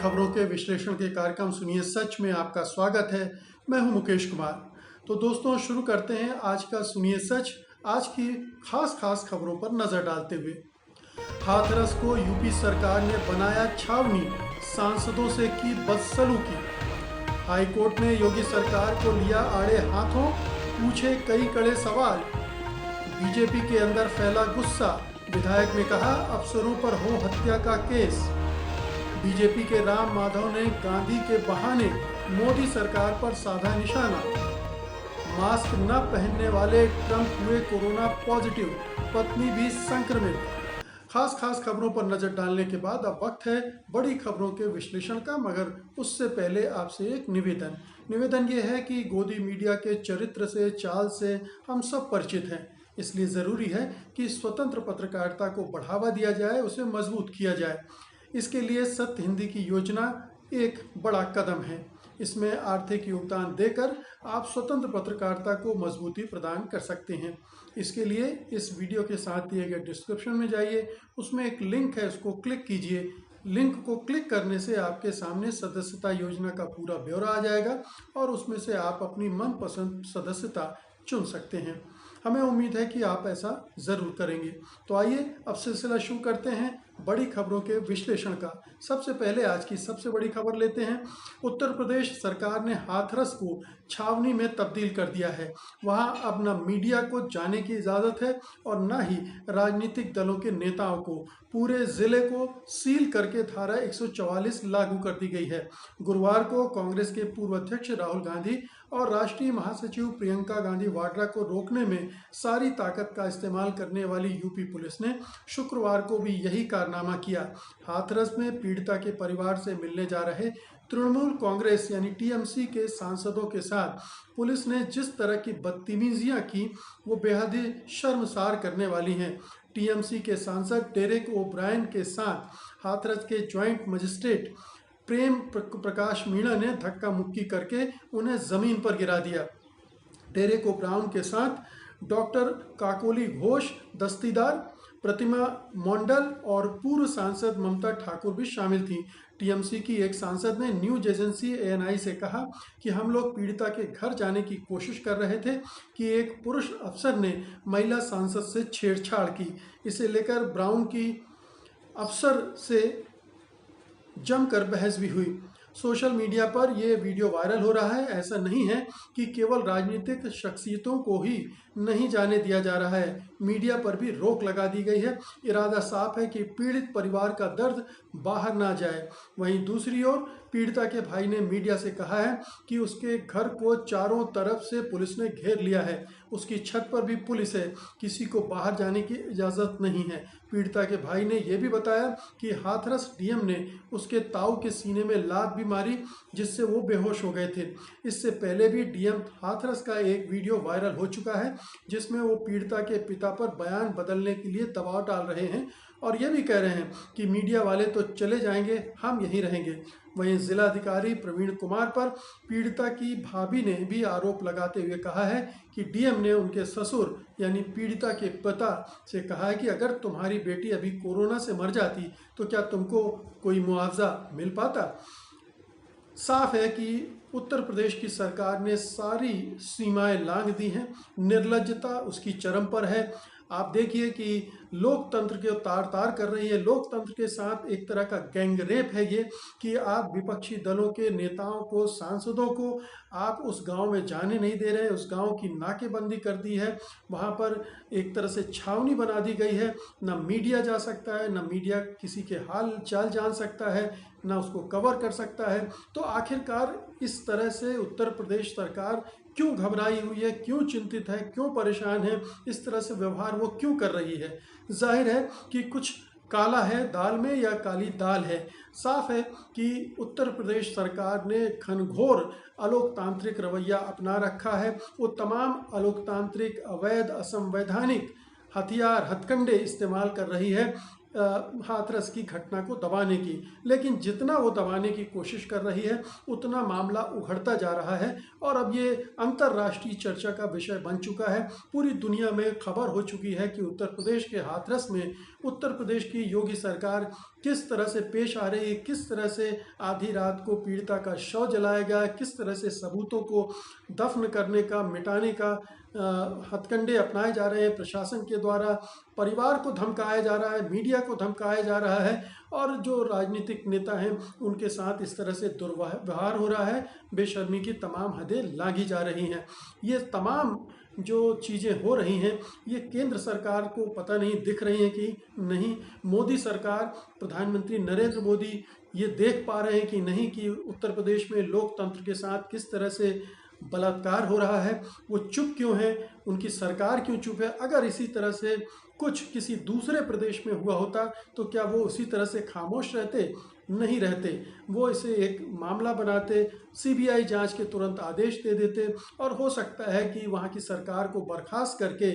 खबरों के विश्लेषण के कार्यक्रम सुनिए सच में आपका स्वागत है। मैं हूं मुकेश कुमार। तो दोस्तों शुरू करते हैं आज का सुनिए सच। आज की खास खबरों पर नजर डालते हुए, हाथरस को यूपी सरकार ने बनाया छावनी, सांसदों से की बदसलूकी। हाईकोर्ट ने योगी सरकार को लिया आड़े हाथों, पूछे कई कड़े सवाल। बीजेपी के अंदर फैला गुस्सा, विधायक ने कहा अफसरों पर हो हत्या का केस। बीजेपी के राम माधव ने गांधी के बहाने मोदी सरकार पर साधा निशाना। मास्क न पहनने वाले ट्रंप हुए कोरोना पॉजिटिव, पत्नी भी संक्रमित। खास खबरों पर नजर डालने के बाद अब वक्त है बड़ी खबरों के विश्लेषण का, मगर उससे पहले आपसे एक निवेदन ये है कि गोदी मीडिया के चरित्र से, चाल से हम सब परिचित हैं। इसलिए ज़रूरी है कि स्वतंत्र पत्रकारिता को बढ़ावा दिया जाए, उसे मजबूत किया जाए। इसके लिए सत्य हिंदी की योजना एक बड़ा कदम है। इसमें आर्थिक योगदान देकर आप स्वतंत्र पत्रकारिता को मजबूती प्रदान कर सकते हैं। इसके लिए इस वीडियो के साथ दिए गए डिस्क्रिप्शन में जाइए, उसमें एक लिंक है, उसको क्लिक कीजिए। लिंक को क्लिक करने से आपके सामने सदस्यता योजना का पूरा ब्यौरा आ जाएगा और उसमें से आप अपनी मनपसंद सदस्यता चुन सकते हैं। हमें उम्मीद है कि आप ऐसा ज़रूर करेंगे। तो आइए अब सिलसिला शुरू करते हैं बड़ी खबरों के विश्लेषण का। सबसे पहले आज की सबसे बड़ी खबर लेते हैं। उत्तर प्रदेश सरकार ने हाथरस को छावनी में तब्दील कर दिया है। वहां अब न मीडिया को जाने की इजाज़त है और न ही राजनीतिक दलों के नेताओं को। पूरे ज़िले को सील करके धारा 144 लागू कर दी गई है। गुरुवार को कांग्रेस के पूर्व अध्यक्ष राहुल गांधी और राष्ट्रीय महासचिव प्रियंका गांधी वाड्रा को रोकने में सारी ताकत का इस्तेमाल करने वाली यूपी पुलिस ने शुक्रवार को भी यही कारनामा किया। हाथरस में पीड़िता के परिवार से मिलने जा रहे तृणमूल कांग्रेस यानी टीएमसी के सांसदों के साथ पुलिस ने जिस तरह की बदतमीजियां की वो बेहद ही शर्मसार करने वाली हैं। टीएमसी के सांसद डेरेक ओब्रायन के साथ हाथरस के ज्वाइंट मजिस्ट्रेट प्रेम प्रकाश मीणा ने धक्का मुक्की करके उन्हें जमीन पर गिरा दिया। डेरेक ओब्रायन के साथ डॉक्टर काकोली घोष, दस्तीदार प्रतिमा मंडल और पूर्व सांसद ममता ठाकुर भी शामिल थी। टीएमसी की एक सांसद ने न्यूज एजेंसी एएनआई से कहा कि हम लोग पीड़िता के घर जाने की कोशिश कर रहे थे कि एक पुरुष अफसर ने महिला सांसद से छेड़छाड़ की। इसे लेकर ब्राउन की अफसर से जमकर बहस भी हुई। सोशल मीडिया पर यह वीडियो वायरल हो रहा है। ऐसा नहीं है कि केवल राजनीतिक शख्सियतों को ही नहीं जाने दिया जा रहा है, मीडिया पर भी रोक लगा दी गई है। इरादा साफ है कि पीड़ित परिवार का दर्द बाहर ना जाए। वहीं दूसरी ओर पीड़िता के भाई ने मीडिया से कहा है कि उसके घर को चारों तरफ से पुलिस ने घेर लिया है। उसकी छत पर भी पुलिस है, किसी को बाहर जाने की इजाज़त नहीं है। पीड़िता के भाई ने यह भी बताया कि हाथरस डीएम ने उसके ताऊ के सीने में लात भी मारी, जिससे वो बेहोश हो गए थे। इससे पहले भी डीएम हाथरस का एक वीडियो वायरल हो चुका है जिसमें वो पीड़िता के पिता पर बयान बदलने के लिए दबाव डाल रहे हैं और ये भी कह रहे हैं कि मीडिया वाले तो चले जाएंगे, हम यहीं रहेंगे। वहीं जिलाधिकारी प्रवीण कुमार पर पीड़िता की भाभी ने भी आरोप लगाते हुए कहा है कि डीएम ने उनके ससुर यानी पीड़िता के पिता से कहा है कि अगर तुम्हारी बेटी अभी कोरोना से मर जाती तो क्या तुमको कोई मुआवजा मिल पाता। साफ है कि उत्तर प्रदेश की सरकार ने सारी सीमाएं लांघ दी हैं। निर्लज्जता उसकी चरम पर है। आप देखिए कि लोकतंत्र के तार कर रही है। लोकतंत्र के साथ एक तरह का गैंगरेप है ये कि आप विपक्षी दलों के नेताओं को, सांसदों को आप उस गांव में जाने नहीं दे रहे। उस गांव की नाकेबंदी कर दी है, वहां पर एक तरह से छावनी बना दी गई है। ना मीडिया जा सकता है, ना मीडिया किसी के हाल चाल जान सकता है, ना उसको कवर कर सकता है। तो आखिरकार इस तरह से उत्तर प्रदेश सरकार क्यों घबराई हुई है, क्यों चिंतित है, क्यों परेशान है, इस तरह से व्यवहार वो क्यों कर रही है। जाहिर है कि कुछ काला है दाल में या काली दाल है। साफ है कि उत्तर प्रदेश सरकार ने घनघोर अलोकतांत्रिक रवैया अपना रखा है। वो तमाम अलोकतांत्रिक, अवैध, असंवैधानिक हथियार, हथकंडे इस्तेमाल कर रही है हाथरस की घटना को दबाने की। लेकिन जितना वो दबाने की कोशिश कर रही है उतना मामला उघड़ता जा रहा है और अब ये अंतर्राष्ट्रीय चर्चा का विषय बन चुका है। पूरी दुनिया में खबर हो चुकी है कि उत्तर प्रदेश के हाथरस में उत्तर प्रदेश की योगी सरकार किस तरह से पेश आ रही है, किस तरह से आधी रात को पीड़िता का शव जलाया गया, किस तरह से सबूतों को दफन करने का, मिटाने का हथकंडे अपनाए जा रहे हैं प्रशासन के द्वारा, परिवार को धमकाया जा रहा है, मीडिया को धमकाया जा रहा है, और जो राजनीतिक नेता हैं उनके साथ इस तरह से दुर्व्यवहार हो रहा है, बेशर्मी की तमाम हदें लांघी जा रही हैं। ये तमाम जो चीज़ें हो रही हैं ये केंद्र सरकार को पता नहीं दिख रही हैं कि नहीं, मोदी सरकार, प्रधानमंत्री नरेंद्र मोदी ये देख पा रहे हैं कि नहीं कि उत्तर प्रदेश में लोकतंत्र के साथ किस तरह से बलात्कार हो रहा है। वो चुप क्यों है, उनकी सरकार क्यों चुप है? अगर इसी तरह से कुछ किसी दूसरे प्रदेश में हुआ होता तो क्या वो उसी तरह से खामोश रहते? नहीं रहते। वो इसे एक मामला बनाते, सीबीआई जांच के तुरंत आदेश दे देते, और हो सकता है कि वहाँ की सरकार को बर्खास्त करके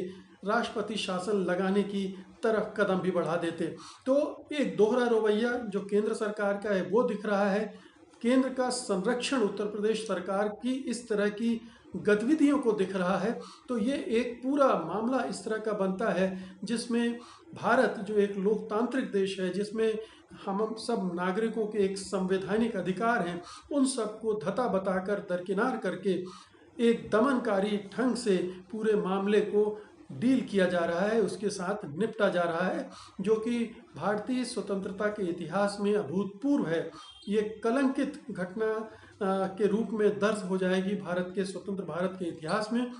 राष्ट्रपति शासन लगाने की तरफ कदम भी बढ़ा देते। तो एक दोहरा रवैया जो केंद्र सरकार का है वो दिख रहा है। केंद्र का संरक्षण उत्तर प्रदेश सरकार की इस तरह की गतिविधियों को दिख रहा है। तो ये एक पूरा मामला इस तरह का बनता है जिसमें भारत जो एक लोकतांत्रिक देश है, जिसमें हम सब नागरिकों के एक संवैधानिक अधिकार हैं, उन सबको धता बताकर दरकिनार करके एक दमनकारी ढंग से पूरे मामले को डील किया जा रहा है, उसके साथ निपटा जा रहा है, जो कि भारतीय स्वतंत्रता के इतिहास में अभूतपूर्व है। ये कलंकित घटना के रूप में दर्ज हो जाएगी भारत के स्वतंत्र भारत के इतिहास में,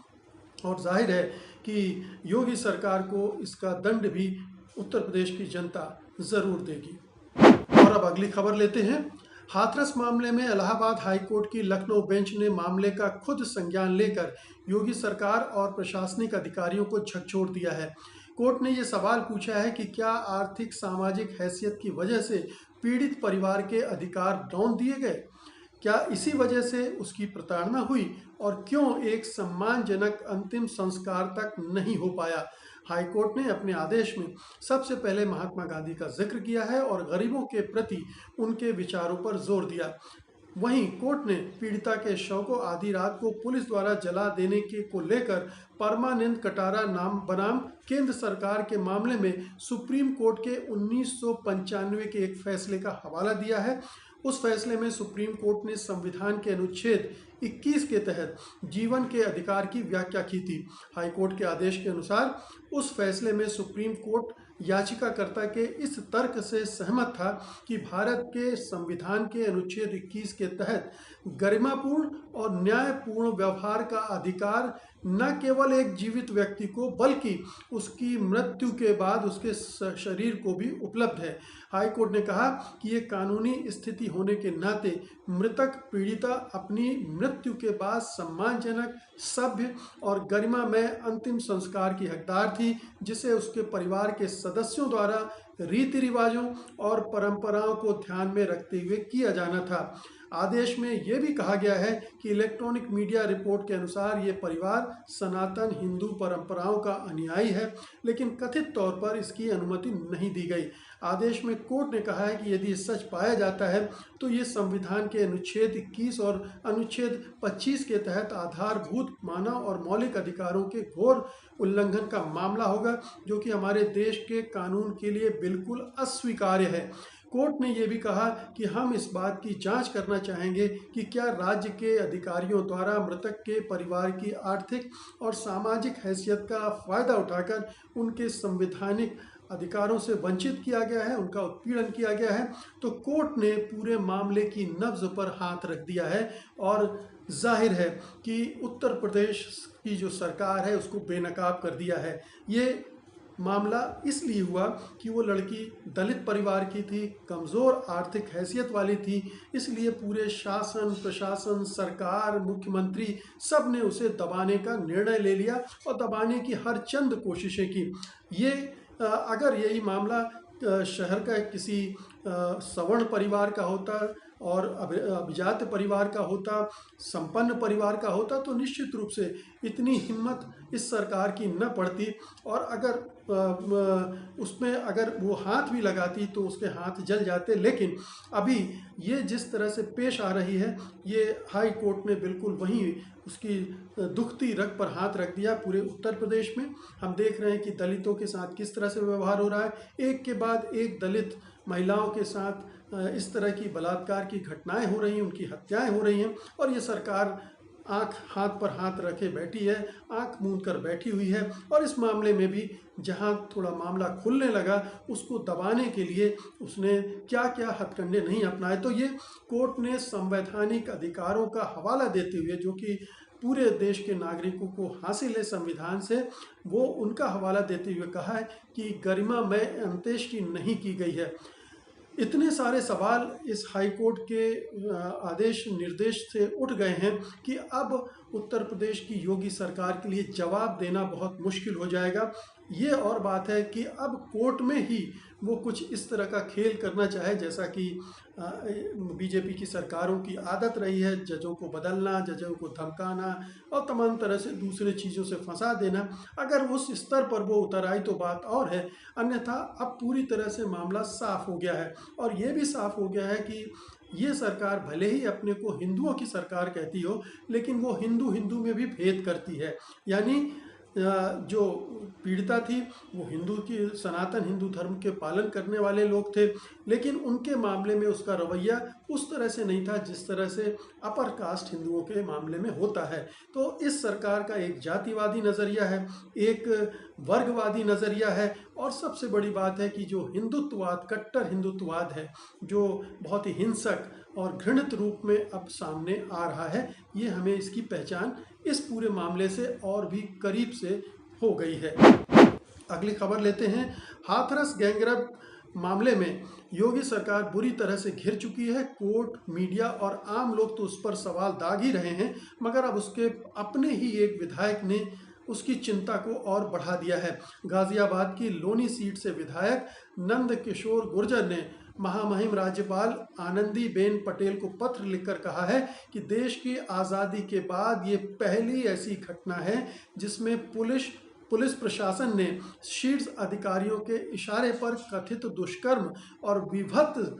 और जाहिर है कि योगी सरकार को इसका दंड भी उत्तर प्रदेश की जनता ज़रूर देगी। और अब अगली खबर लेते हैं। हाथरस मामले में इलाहाबाद हाईकोर्ट की लखनऊ बेंच ने मामले का खुद संज्ञान लेकर योगी सरकार और प्रशासनिक अधिकारियों को झकझोर दिया है। कोर्ट ने ये सवाल पूछा है कि क्या आर्थिक सामाजिक हैसियत की वजह से पीड़ित परिवार के अधिकार डाउन दिए गए? क्या इसी वजह से उसकी प्रताड़ना हुई, और क्यों एक सम्मानजनक अंतिम संस्कार तक नहीं हो पाया? हाईकोर्ट ने अपने आदेश में सबसे पहले महात्मा गांधी का जिक्र किया है और गरीबों के प्रति उनके विचारों पर जोर दिया। वहीं कोर्ट ने पीड़िता के शव को आधी रात को पुलिस द्वारा जला देने के को लेकर परमानंद कटारा नाम बनाम केंद्र सरकार के मामले में सुप्रीम कोर्ट के 1995 के एक फैसले का हवाला दिया है। उस फैसले में सुप्रीम कोर्ट ने संविधान के अनुच्छेद 21 के तहत जीवन के अधिकार की व्याख्या की थी। हाईकोर्ट के आदेश के अनुसार उस फैसले में सुप्रीम कोर्ट याचिकाकर्ता के इस तर्क से सहमत था कि भारत के संविधान के अनुच्छेद 21 के तहत गरिमापूर्ण और न्यायपूर्ण व्यवहार का अधिकार न केवल एक जीवित व्यक्ति को बल्कि उसकी मृत्यु के बाद उसके शरीर को भी उपलब्ध है। हाईकोर्ट ने कहा कि ये कानूनी स्थिति होने के नाते मृतक पीड़िता अपनी मृत्यु के बाद सम्मानजनक, सभ्य और गरिमामय अंतिम संस्कार की हकदार थी, जिसे उसके परिवार के सदस्यों द्वारा रीति रिवाजों और परंपराओं को ध्यान में रखते हुए किया जाना था। आदेश में यह भी कहा गया है कि इलेक्ट्रॉनिक मीडिया रिपोर्ट के अनुसार ये परिवार सनातन हिंदू परंपराओं का अनुयायी है, लेकिन कथित तौर पर इसकी अनुमति नहीं दी गई। आदेश में कोर्ट ने कहा है कि यदि सच पाया जाता है तो ये संविधान के अनुच्छेद 21 और अनुच्छेद 25 के तहत आधारभूत मानव और मौलिक अधिकारों के घोर उल्लंघन का मामला होगा, जो कि हमारे देश के कानून के लिए बिल्कुल अस्वीकार्य है। कोर्ट ने यह भी कहा कि हम इस बात की जांच करना चाहेंगे कि क्या राज्य के अधिकारियों द्वारा मृतक के परिवार की आर्थिक और सामाजिक हैसियत का फायदा उठाकर उनके संवैधानिक अधिकारों से वंचित किया गया है, उनका उत्पीड़न किया गया है। तो कोर्ट ने पूरे मामले की नब्ज पर हाथ रख दिया है, और जाहिर है कि उत्तर प्रदेश की जो सरकार है उसको बेनकाब कर दिया है। ये मामला इसलिए हुआ कि वो लड़की दलित परिवार की थी, कमज़ोर आर्थिक हैसियत वाली थी, इसलिए पूरे शासन, प्रशासन, सरकार, मुख्यमंत्री सब ने उसे दबाने का निर्णय ले लिया और दबाने की हर चंद कोशिशें की। ये अगर यही मामला शहर का किसी सवर्ण परिवार का होता और अभिजात परिवार का होता, संपन्न परिवार का होता, तो निश्चित रूप से इतनी हिम्मत इस सरकार की न पड़ती। और अगर उसमें अगर वो हाथ भी लगाती तो उसके हाथ जल जाते। लेकिन अभी ये जिस तरह से पेश आ रही है, ये हाई कोर्ट ने बिल्कुल वहीं उसकी दुखती रग पर हाथ रख दिया। पूरे उत्तर प्रदेश में हम देख रहे हैं कि दलितों के साथ किस तरह से व्यवहार हो रहा है। एक के बाद एक दलित महिलाओं के साथ इस तरह की बलात्कार की घटनाएं हो रही हैं, उनकी हत्याएं हो रही हैं, और ये सरकार आंख हाथ पर हाथ रखे बैठी है, आंख मूंद कर बैठी हुई है। और इस मामले में भी जहां थोड़ा मामला खुलने लगा, उसको दबाने के लिए उसने क्या क्या हथकंडे नहीं अपनाए। तो ये कोर्ट ने संवैधानिक अधिकारों का हवाला देते हुए, जो कि पूरे देश के नागरिकों को हासिल है संविधान से, वो उनका हवाला देते हुए कहा है कि गरिमामय अंत्येष्टि नहीं की गई है। इतने सारे सवाल इस हाई कोर्ट के आदेश निर्देश से उठ गए हैं कि अब उत्तर प्रदेश की योगी सरकार के लिए जवाब देना बहुत मुश्किल हो जाएगा। ये और बात है कि अब कोर्ट में ही वो कुछ इस तरह का खेल करना चाहे, जैसा कि बीजेपी की सरकारों की आदत रही है, जजों को बदलना, जजों को धमकाना और तमाम तरह से दूसरे चीज़ों से फंसा देना। अगर उस स्तर पर वो उतर आई तो बात और है, अन्यथा अब पूरी तरह से मामला साफ हो गया है। और ये भी साफ हो गया है कि ये सरकार भले ही अपने को हिंदुओं की सरकार कहती हो, लेकिन वो हिंदू हिंदू में भी भेद करती है। यानी जो पीड़िता थी वो हिंदू की सनातन हिंदू धर्म के पालन करने वाले लोग थे, लेकिन उनके मामले में उसका रवैया उस तरह से नहीं था जिस तरह से अपर कास्ट हिंदुओं के मामले में होता है। तो इस सरकार का एक जातिवादी नज़रिया है, एक वर्गवादी नज़रिया है, और सबसे बड़ी बात है कि जो हिंदुत्ववाद, कट्टर हिंदुत्ववाद है, जो बहुत ही हिंसक और घृणित रूप में अब सामने आ रहा है, ये हमें इसकी पहचान इस पूरे मामले से और भी करीब से हो गई है। अगली खबर लेते हैं। हाथरस गैंगरेप मामले में योगी सरकार बुरी तरह से घिर चुकी है। कोर्ट, मीडिया और आम लोग तो उस पर सवाल दाग ही रहे हैं, मगर अब उसके अपने ही एक विधायक ने उसकी चिंता को और बढ़ा दिया है। गाजियाबाद की लोनी सीट से विधायक नंद किशोर गुर्जर ने महामहिम राज्यपाल आनंदीबेन पटेल को पत्र लिखकर कहा है कि देश की आज़ादी के बाद ये पहली ऐसी घटना है जिसमें पुलिस प्रशासन ने शीर्ष अधिकारियों के इशारे पर कथित दुष्कर्म और विभत्स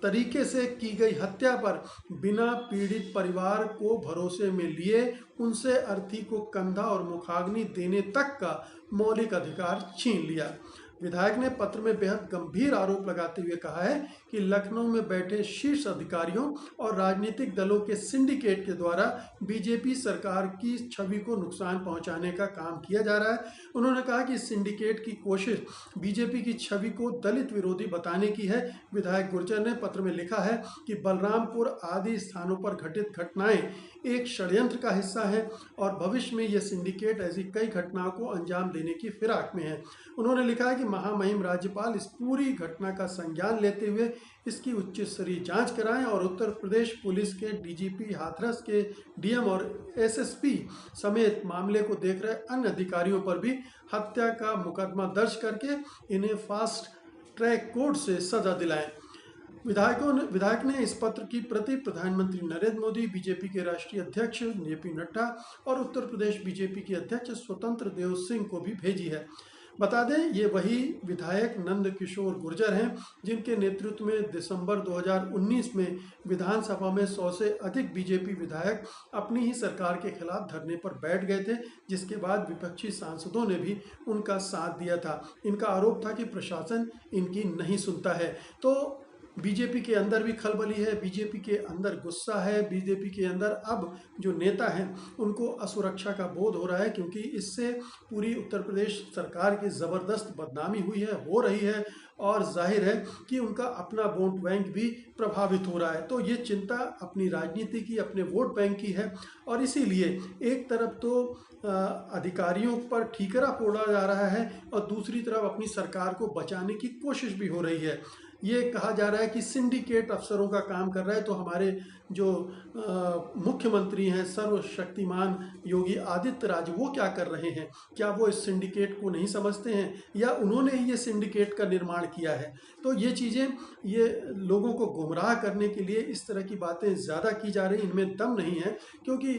तरीके से की गई हत्या पर बिना पीड़ित परिवार को भरोसे में लिए उनसे अर्थी को कंधा और मुखाग्नि देने तक का मौलिक अधिकार छीन लिया। विधायक ने पत्र में बेहद गंभीर आरोप लगाते हुए कहा है कि लखनऊ में बैठे शीर्ष अधिकारियों और राजनीतिक दलों के सिंडिकेट के द्वारा बीजेपी सरकार की छवि को नुकसान पहुंचाने का काम किया जा रहा है। उन्होंने कहा कि सिंडिकेट की कोशिश बीजेपी की छवि को दलित विरोधी बताने की है। विधायक गुर्जर ने पत्र में लिखा है कि बलरामपुर आदि स्थानों पर घटित घटनाएं एक षड्यंत्र का हिस्सा है और भविष्य में यह सिंडिकेट ऐसी कई घटनाओं को अंजाम देने की फिराक में है। उन्होंने लिखा है कि महामहिम राज्यपाल इस पूरी घटना का संज्ञान लेते हुए इसकी उच्च स्तरीय जांच कराएं और उत्तर प्रदेश पुलिस के डीजीपी, हाथरस के डीएम और एसएसपी समेत मामले को देख रहे अन्य अधिकारियों पर भी हत्या का मुकदमा दर्ज करके इन्हें फास्ट ट्रैक कोर्ट से सजा दिलाएं। विधायक ने इस पत्र की प्रति प्रधानमंत्री नरेंद्र मोदी, बीजेपी के राष्ट्रीय अध्यक्ष जेपी नड्डा और उत्तर प्रदेश बीजेपी के अध्यक्ष स्वतंत्र देव सिंह को भी भेजी है। बता दें, ये वही विधायक नंद किशोर गुर्जर हैं जिनके नेतृत्व में दिसंबर 2019 में विधानसभा में 100 से अधिक बीजेपी विधायक अपनी ही सरकार के खिलाफ धरने पर बैठ गए थे, जिसके बाद विपक्षी सांसदों ने भी उनका साथ दिया था। इनका आरोप था कि प्रशासन इनकी नहीं सुनता है। तो बीजेपी के अंदर भी खलबली है, बीजेपी के अंदर गुस्सा है, बीजेपी के अंदर अब जो नेता हैं उनको असुरक्षा का बोध हो रहा है, क्योंकि इससे पूरी उत्तर प्रदेश सरकार की ज़बरदस्त बदनामी हुई है, हो रही है, और जाहिर है कि उनका अपना वोट बैंक भी प्रभावित हो रहा है। तो ये चिंता अपनी राजनीति की, अपने वोट बैंक की है, और इसीलिए एक तरफ तो अधिकारियों पर ठीकरा फोड़ा जा रहा है और दूसरी तरफ अपनी सरकार को बचाने की कोशिश भी हो रही है। ये कहा जा रहा है कि सिंडिकेट अफसरों का काम कर रहा है। तो हमारे जो मुख्यमंत्री हैं सर्वशक्तिमान योगी आदित्यनाथ, वो क्या कर रहे हैं? क्या वो इस सिंडिकेट को नहीं समझते हैं, या उन्होंने ये सिंडिकेट का निर्माण किया है? तो ये चीज़ें, ये लोगों को गुमराह करने के लिए इस तरह की बातें ज़्यादा की जा रही, इनमें दम नहीं है। क्योंकि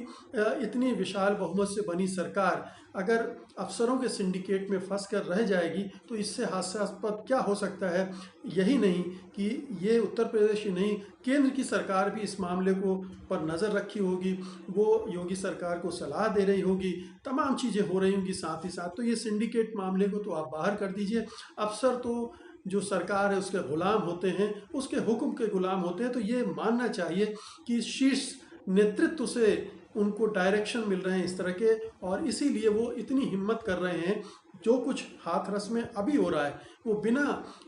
इतनी विशाल बहुमत से बनी सरकार अगर अफसरों के सिंडिकेट में फंस कर रह जाएगी तो इससे हास्यास्पद क्या हो सकता है? यही नहीं कि ये उत्तर प्रदेश ही नहीं, केंद्र की सरकार भी इस मामले को पर नज़र रखी होगी, वो योगी सरकार को सलाह दे रही होगी, तमाम चीज़ें हो रही होंगी साथ ही साथ। तो ये सिंडिकेट मामले को तो आप बाहर कर दीजिए। अफसर तो जो सरकार है उसके गुलाम होते हैं, उसके हुक्म के गुलाम होते हैं। तो ये मानना चाहिए कि शीर्ष नेतृत्व से उनको डायरेक्शन मिल रहे हैं इस तरह के, और इसीलिए वो इतनी हिम्मत कर रहे हैं। जो कुछ हाथरस में अभी हो रहा है वो बिना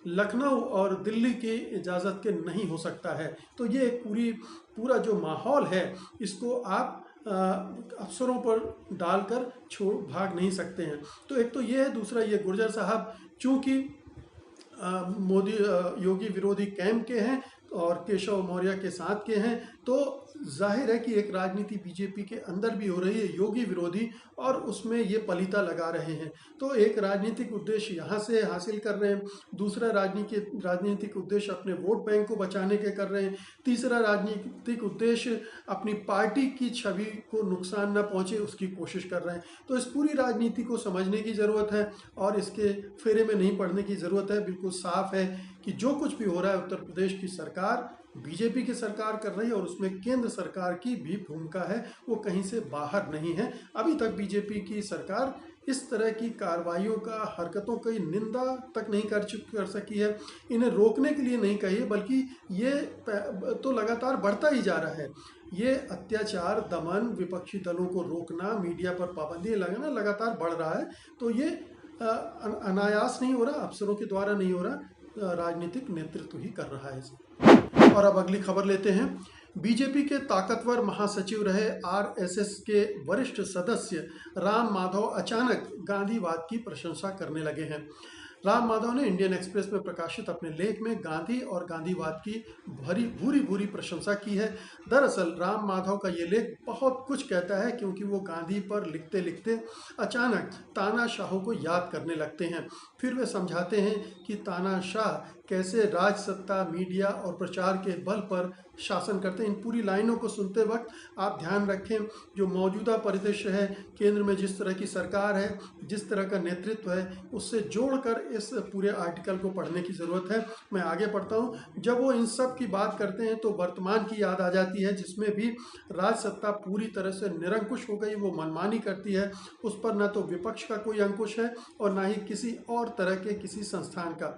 लखनऊ और दिल्ली की इजाज़त के नहीं हो सकता है। तो ये पूरा जो माहौल है इसको आप अफसरों पर डालकर छोड़ भाग नहीं सकते हैं। तो एक तो ये है। दूसरा, ये गुर्जर साहब चूँकि मोदी योगी विरोधी कैंप के हैं और केशव मौर्य के साथ के हैं, तो जाहिर है कि एक राजनीति बीजेपी के अंदर भी हो रही है योगी विरोधी, और उसमें ये पलीता लगा रहे हैं। तो एक राजनीतिक उद्देश्य यहाँ से हासिल कर रहे हैं, दूसरा राजनीतिक उद्देश्य अपने वोट बैंक को बचाने के कर रहे हैं, तीसरा राजनीतिक उद्देश्य अपनी पार्टी की छवि को नुकसान न पहुँचे उसकी कोशिश कर रहे हैं। तो इस पूरी राजनीति को समझने की ज़रूरत है और इसके फेरे में नहीं पड़ने की ज़रूरत है। बिल्कुल साफ है कि जो कुछ भी हो रहा है उत्तर प्रदेश की सरकार, बीजेपी की सरकार कर रही है, और उसमें केंद्र सरकार की भी भूमिका है, वो कहीं से बाहर नहीं है। अभी तक बीजेपी की सरकार इस तरह की कार्रवाइयों का, हरकतों की निंदा तक नहीं कर सकी है। इन्हें रोकने के लिए नहीं कही है, बल्कि ये तो लगातार बढ़ता ही जा रहा है। ये अत्याचार, दमन, विपक्षी दलों को रोकना, मीडिया पर पाबंदी लगाना लगातार बढ़ रहा है। तो ये अनायास नहीं हो रहा, अफसरों के द्वारा नहीं हो रहा, राजनीतिक नेतृत्व ही कर रहा है इसे। और अब अगली खबर लेते हैं। बीजेपी के ताकतवर महासचिव रहे आरएसएस के वरिष्ठ सदस्य राम माधव अचानक गांधीवाद की प्रशंसा करने लगे हैं। राम माधव ने इंडियन एक्सप्रेस में प्रकाशित अपने लेख में गांधी और गांधीवाद की भूरी प्रशंसा की है। दरअसल राम माधव का ये लेख बहुत कुछ कहता है, क्योंकि वो गांधी पर लिखते लिखते अचानक तानाशाहों को याद करने लगते हैं। फिर वे समझाते हैं कि तानाशाह कैसे राजसत्ता, मीडिया और प्रचार के बल पर शासन करते हैं। इन पूरी लाइनों को सुनते वक्त आप ध्यान रखें, जो मौजूदा परिदृश्य है, केंद्र में जिस तरह की सरकार है, जिस तरह का नेतृत्व है, उससे जोड़कर इस पूरे आर्टिकल को पढ़ने की ज़रूरत है। मैं आगे पढ़ता हूँ। जब वो इन सब की बात करते हैं तो वर्तमान की याद आ जाती है, जिसमें भी राजसत्ता पूरी तरह से निरंकुश हो गई, वो मनमानी करती है, उस पर न तो विपक्ष का कोई अंकुश है और न ही किसी और तरह के किसी संस्थान का।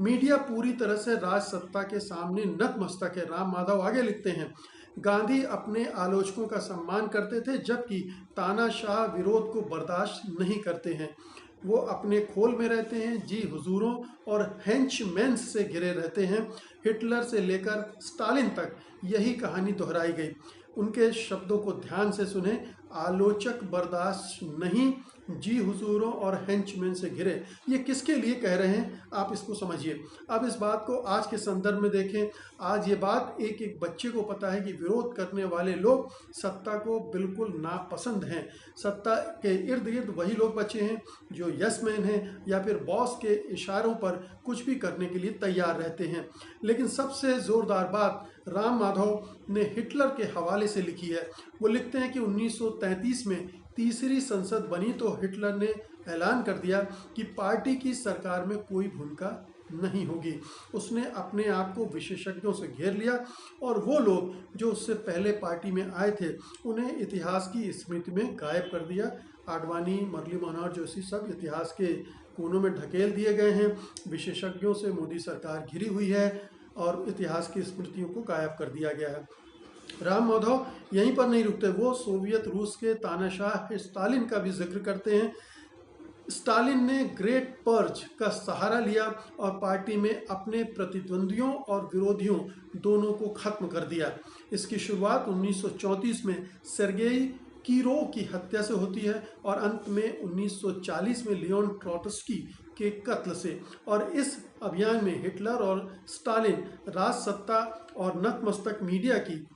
मीडिया पूरी तरह से राजसत्ता के सामने नतमस्तक है। राम माधव आगे लिखते हैं, गांधी अपने आलोचकों का सम्मान करते थे, जबकि तानाशाह विरोध को बर्दाश्त नहीं करते हैं। वो अपने खोल में रहते हैं, जी हुजूरों और हेंचमैन्स से घिरे रहते हैं। हिटलर से लेकर स्टालिन तक यही कहानी दोहराई गई। उनके शब्दों को ध्यान से सुने, आलोचक बर्दाश्त नहीं, जी हुजूरों और हेंचमैन से घिरे। ये किसके लिए कह रहे हैं, आप इसको समझिए। अब इस बात को आज के संदर्भ में देखें। आज ये बात एक एक बच्चे को पता है कि विरोध करने वाले लोग सत्ता को बिल्कुल नापसंद हैं। सत्ता के इर्द गिर्द वही लोग बचे हैं जो यसमैन हैं या फिर बॉस के इशारों पर कुछ भी करने के लिए तैयार रहते हैं। लेकिन सबसे ज़ोरदार बात राम माधव ने हिटलर के हवाले से लिखी है। वो लिखते हैं कि 1933 में तीसरी संसद बनी तो हिटलर ने ऐलान कर दिया कि पार्टी की सरकार में कोई भूमिका नहीं होगी। उसने अपने आप को विशेषज्ञों से घेर लिया और वो लोग जो उससे पहले पार्टी में आए थे उन्हें इतिहास की स्मृति में गायब कर दिया। आडवाणी, मुरली मनोहर जोशी सब इतिहास के कोनों में ढकेल दिए गए हैं। विशेषज्ञों से मोदी सरकार घिरी हुई है और इतिहास की स्मृतियों को गायब कर दिया गया है। राम माधव यहीं पर नहीं रुकते, वो सोवियत रूस के तानाशाह स्टालिन का भी जिक्र करते हैं। स्टालिन ने ग्रेट पर्ज का सहारा लिया और पार्टी में अपने प्रतिद्वंदियों और विरोधियों दोनों को खत्म कर दिया। इसकी शुरुआत 1934 में सेर्गेई कीरोव की हत्या से होती है और अंत में 1940 में लियोन ट्रोट्स्की के कत्ल से। और इस अभियान में हिटलर और स्टालिन राजसत्ता और नतमस्तक मीडिया की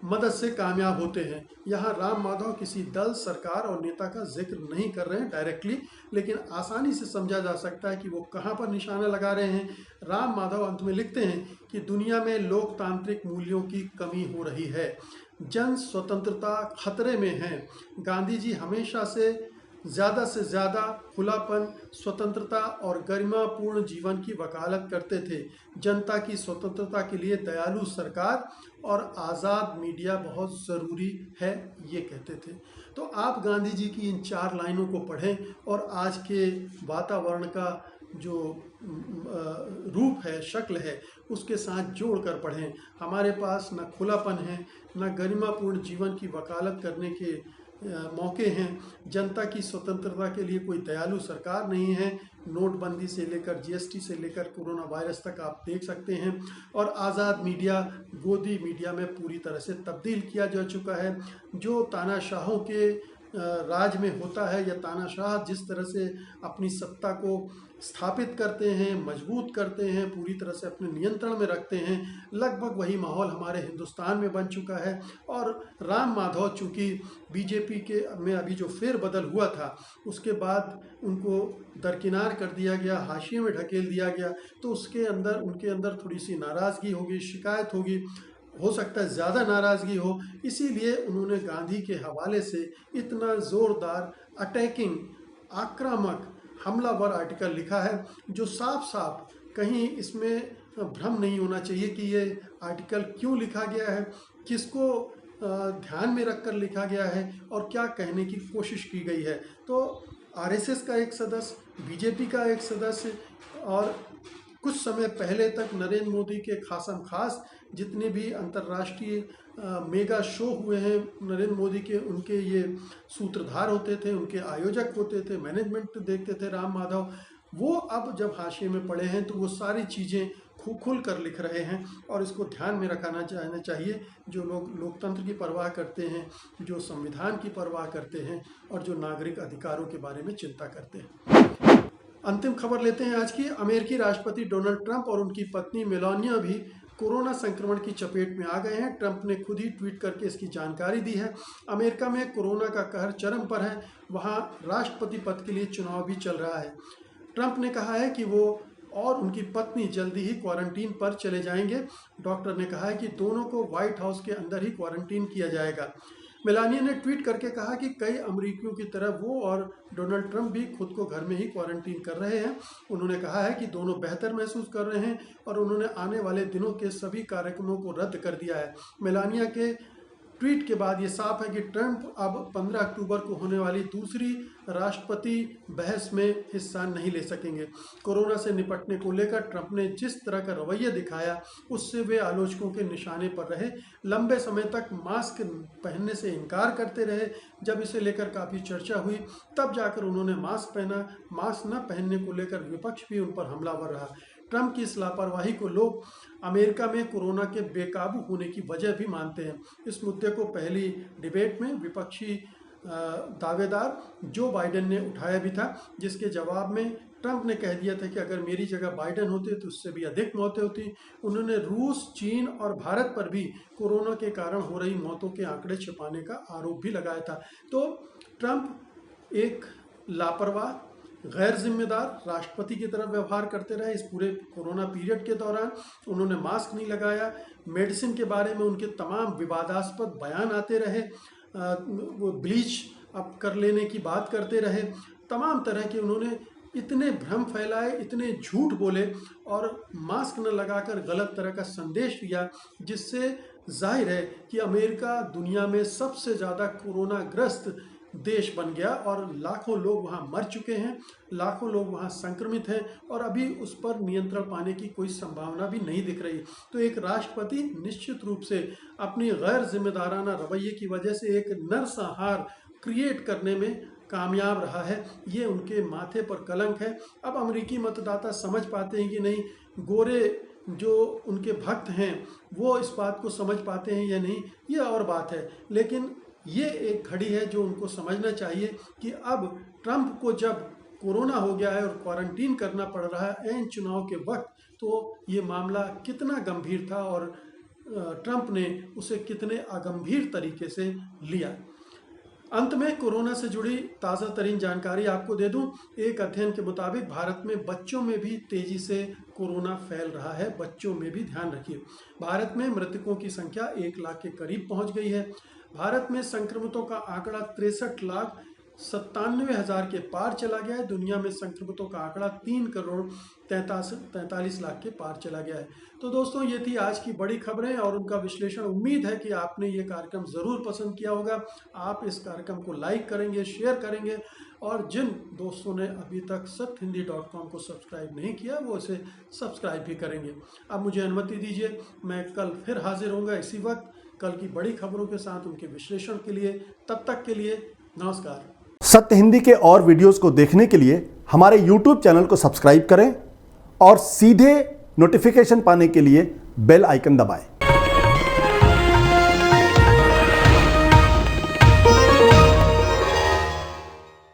मदद से कामयाब होते हैं। यहाँ राम माधव किसी दल, सरकार और नेता का जिक्र नहीं कर रहे हैं डायरेक्टली, लेकिन आसानी से समझा जा सकता है कि वो कहाँ पर निशाना लगा रहे हैं। राम माधव अंत में लिखते हैं कि दुनिया में लोकतांत्रिक मूल्यों की कमी हो रही है, जन स्वतंत्रता खतरे में है। गांधी जी हमेशा से ज़्यादा खुलापन, स्वतंत्रता और गरिमापूर्ण जीवन की वकालत करते थे। जनता की स्वतंत्रता के लिए दयालु सरकार और आज़ाद मीडिया बहुत ज़रूरी है, ये कहते थे। तो आप गांधी जी की इन 4 लाइनों को पढ़ें और आज के वातावरण का जो रूप है, शक्ल है, उसके साथ जोड़कर पढ़ें। हमारे पास न खुलापन है, न गरिमापूर्ण जीवन की वकालत करने के मौके हैं। जनता की स्वतंत्रता के लिए कोई दयालु सरकार नहीं है। नोटबंदी से लेकर जीएसटी से लेकर कोरोना वायरस तक आप देख सकते हैं। और आज़ाद मीडिया गोदी मीडिया में पूरी तरह से तब्दील किया जा चुका है। जो तानाशाहों के राज में होता है, या तानाशाह जिस तरह से अपनी सत्ता को स्थापित करते हैं, मजबूत करते हैं, पूरी तरह से अपने नियंत्रण में रखते हैं, लगभग वही माहौल हमारे हिंदुस्तान में बन चुका है। और राम माधव चूँकि बीजेपी के में अभी जो फेरबदल हुआ था, उसके बाद उनको दरकिनार कर दिया गया, हाशिए में ढकेल दिया गया, तो उनके अंदर थोड़ी सी नाराज़गी होगी, शिकायत होगी, हो सकता है ज़्यादा नाराज़गी हो। इसीलिए उन्होंने गांधी के हवाले से इतना ज़ोरदार अटैकिंग, आक्रामक, हमलावर आर्टिकल लिखा है, जो साफ साफ कहीं इसमें भ्रम नहीं होना चाहिए कि ये आर्टिकल क्यों लिखा गया है, किसको ध्यान में रखकर लिखा गया है और क्या कहने की कोशिश की गई है। तो आरएसएस का एक सदस्य, बीजेपी का एक सदस्य, और कुछ समय पहले तक नरेंद्र मोदी के खासम खास जितने भी अंतर्राष्ट्रीय मेगा शो हुए हैं नरेंद्र मोदी के, उनके ये सूत्रधार होते थे, उनके आयोजक होते थे, मैनेजमेंट देखते थे राम माधव। वो अब जब हाशिए में पड़े हैं तो वो सारी चीज़ें खुल कर लिख रहे हैं, और इसको ध्यान में रखना चाहिए जो लोग लोकतंत्र की परवाह करते हैं, जो संविधान की परवाह करते हैं और जो नागरिक अधिकारों के बारे में चिंता करते हैं। अंतिम खबर लेते हैं आज की। अमेरिकी राष्ट्रपति डोनाल्ड ट्रंप और उनकी पत्नी मेलानिया भी कोरोना संक्रमण की चपेट में आ गए हैं। ट्रंप ने खुद ही ट्वीट करके इसकी जानकारी दी है। अमेरिका में कोरोना का कहर चरम पर है, वहां राष्ट्रपति पद के लिए चुनाव भी चल रहा है। ट्रंप ने कहा है कि वो और उनकी पत्नी जल्दी ही क्वारंटीन पर चले जाएंगे। डॉक्टर ने कहा है कि दोनों को व्हाइट हाउस के अंदर ही क्वारंटीन किया जाएगा। मेलानिया ने ट्वीट करके कहा कि कई अमरीकियों की तरह वो और डोनाल्ड ट्रंप भी खुद को घर में ही क्वारंटीन कर रहे हैं। उन्होंने कहा है कि दोनों बेहतर महसूस कर रहे हैं और उन्होंने आने वाले दिनों के सभी कार्यक्रमों को रद्द कर दिया है। मेलानिया के ट्वीट के बाद ये साफ है कि ट्रंप अब 15 अक्टूबर को होने वाली दूसरी राष्ट्रपति बहस में हिस्सा नहीं ले सकेंगे। कोरोना से निपटने को लेकर ट्रंप ने जिस तरह का रवैया दिखाया, उससे वे आलोचकों के निशाने पर रहे। लंबे समय तक मास्क पहनने से इनकार करते रहे। जब इसे लेकर काफ़ी चर्चा हुई, तब जाकर उन्होंने मास्क पहना। मास्क न पहनने को लेकर विपक्ष भी उन पर हमलावर रहा। ट्रंप की इस लापरवाही को लोग अमेरिका में कोरोना के बेकाबू होने की वजह भी मानते हैं। इस मुद्दे को पहली डिबेट में विपक्षी दावेदार जो बाइडेन ने उठाया भी था, जिसके जवाब में ट्रंप ने कह दिया था कि अगर मेरी जगह बाइडेन होते तो उससे भी अधिक मौतें होती। उन्होंने रूस, चीन और भारत पर भी कोरोना के कारण हो रही मौतों के आंकड़े छिपाने का आरोप भी लगाया था। तो ट्रंप एक लापरवाह, गैर जिम्मेदार राष्ट्रपति की तरह व्यवहार करते रहे। इस पूरे कोरोना पीरियड के दौरान उन्होंने मास्क नहीं लगाया। मेडिसिन के बारे में उनके तमाम विवादास्पद बयान आते रहे। वो ब्लीच अब कर लेने की बात करते रहे। तमाम तरह के उन्होंने इतने भ्रम फैलाए, इतने झूठ बोले और मास्क न लगाकर गलत तरह का संदेश दिया, जिससे जाहिर है कि अमेरिका दुनिया में सबसे ज़्यादा कोरोना ग्रस्त देश बन गया और लाखों लोग वहाँ मर चुके हैं, लाखों लोग वहाँ संक्रमित हैं और अभी उस पर नियंत्रण पाने की कोई संभावना भी नहीं दिख रही। तो एक राष्ट्रपति निश्चित रूप से अपनी गैर जिम्मेदाराना रवैये की वजह से एक नरसंहार क्रिएट करने में कामयाब रहा है। ये उनके माथे पर कलंक है। अब अमेरिकी मतदाता समझ पाते हैं कि नहीं, गोरे जो उनके भक्त हैं वो इस बात को समझ पाते हैं या नहीं, ये और बात है। लेकिन ये एक घड़ी है जो उनको समझना चाहिए कि अब ट्रंप को जब कोरोना हो गया है और क्वारंटीन करना पड़ रहा है ऐन चुनाव के वक्त, तो ये मामला कितना गंभीर था और ट्रंप ने उसे कितने अगंभीर तरीके से लिया। अंत में कोरोना से जुड़ी ताज़ा तरीन जानकारी आपको दे दूं। एक अध्ययन के मुताबिक भारत में बच्चों में भी तेजी से कोरोना फैल रहा है। बच्चों में भी ध्यान रखिए। भारत में मृतकों की संख्या 1 लाख के करीब पहुंच गई है। भारत में संक्रमितों का आंकड़ा 63,97,000 के पार चला गया है। दुनिया में संक्रमितों का आंकड़ा 3,43,43 लाख के पार चला गया है। तो दोस्तों, ये थी आज की बड़ी खबरें और उनका विश्लेषण। उम्मीद है कि आपने ये कार्यक्रम ज़रूर पसंद किया होगा। आप इस कार्यक्रम को लाइक करेंगे, शेयर करेंगे और जिन दोस्तों ने अभी तक सत्यहिंदी.com को सब्सक्राइब नहीं किया वो इसे सब्सक्राइब भी करेंगे। अब मुझे अनुमति दीजिए, मैं कल फिर हाजिर होऊंगा इसी वक्त कल की बड़ी खबरों के साथ, उनके विश्लेषण के लिए। तब तक के लिए नमस्कार। सत्य हिंदी के और वीडियोस को देखने के लिए हमारे YouTube चैनल को सब्सक्राइब करें और सीधे नोटिफिकेशन पाने के लिए बेल आइकन दबाएं।